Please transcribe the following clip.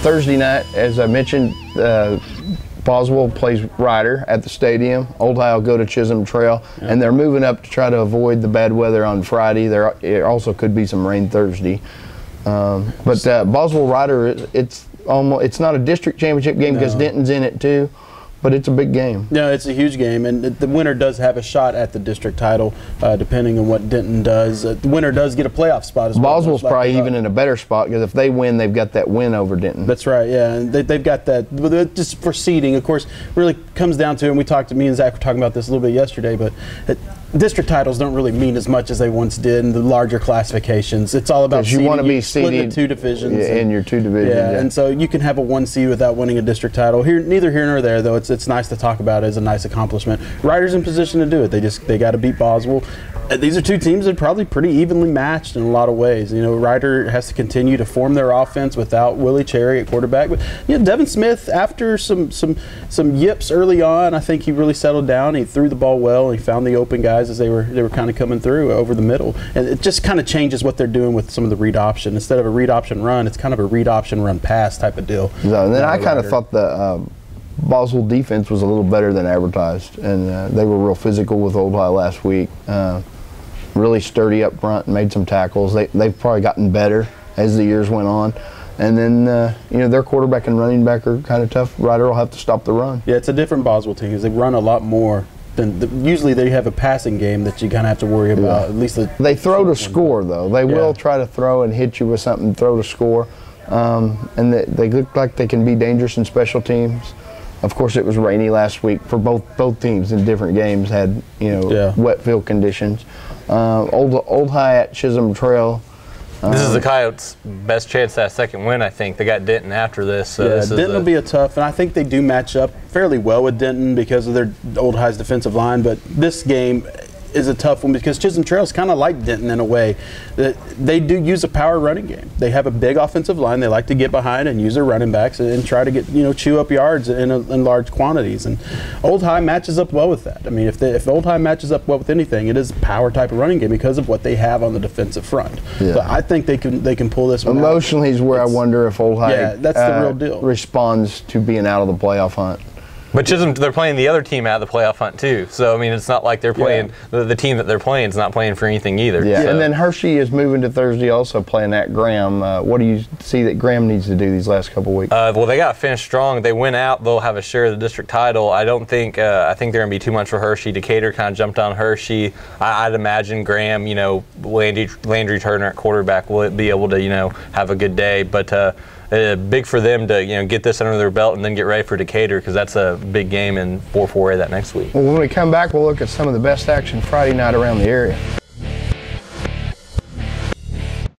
Thursday night, as I mentioned, Boswell plays Ryder at the stadium. Old High will go to Chisholm Trail, and they're moving up to try to avoid the bad weather on Friday. There also could be some rain Thursday. But Boswell Ryder, it's not a district championship game because Denton's in it too. But it's a big game. No, it's a huge game, and the winner does have a shot at the district title, depending on what Denton does. The winner does get a playoff spot as well. Boswell's probably even in a better spot because if they win, they've got that win over Denton. That's right, yeah, and they've got that. Just for seeding, of course, really comes down to, and me and Zach were talking about this a little bit yesterday, but district titles don't really mean as much as they once did in the larger classifications. It's all about seeding. You want to be seeded in two divisions. Yeah, in your two divisions. Yeah, and so you can have a 1 seed without winning a district title. Neither here nor there, though. It's nice to talk about it as a nice accomplishment. Ryder's in position to do it. They got to beat Boswell. These are two teams that are probably pretty evenly matched in a lot of ways. You know, Ryder has to continue to form their offense without Willie Cherry at quarterback. But Devin Smith, after some yips early on, I think he really settled down. He threw the ball well. He found the open guys as they were kind of coming through over the middle. And it just kind of changes what they're doing with some of the read option. Instead of a read option run, it's kind of a read option run pass type of deal. No, and then I kind of thought the Boswell defense was a little better than advertised, and they were real physical with Old High last week. Really sturdy up front and made some tackles. They've probably gotten better as the years went on. And then, their quarterback and running back are kind of tough. Ryder will have to stop the run. Yeah, it's a different Boswell team because they run a lot more. Usually they have a passing game that you kind of have to worry about. At least they throw to score, though. They will try to throw and hit you with something, throw to score. And they look like they can be dangerous in special teams. Of course, it was rainy last week for both teams in different games. Had wet field conditions. Old High at Chisholm Trail. This is the Coyotes' best chance at a second win, I think. They got Denton after this. So yeah, Denton will be a tough, and I think they do match up fairly well with Denton because of their Old High's defensive line. But this game is a tough one because Chisholm Trail is kind of like Denton in a way. They do use a power running game. They have a big offensive line. They like to get behind and use their running backs and try to get chew up yards in large quantities. And Old High matches up well with that. I mean, if Old High matches up well with anything, it is a power type of running game because of what they have on the defensive front. Yeah. So I think they can pull this one emotionally out. Is where I wonder if Old High that's the real deal. Responds to being out of the playoff hunt. But Chisholm, they're playing the other team out of the playoff hunt too. So I mean, it's not like they're playing the team that they're playing is not playing for anything either. Yeah, so. And then Hershey is moving to Thursday, also playing at Graham. What do you see that Graham needs to do these last couple weeks? Well, they got to finish strong. They win out, they'll have a share of the district title. I don't think I think they're going to be too much for Hershey. Decatur kind of jumped on Hershey. I'd imagine Graham, Landry Turner at quarterback will be able to have a good day, but. Big for them to get this under their belt and then get ready for Decatur because that's a big game in 4-4A that next week. Well, when we come back, we'll look at some of the best action Friday night around the area.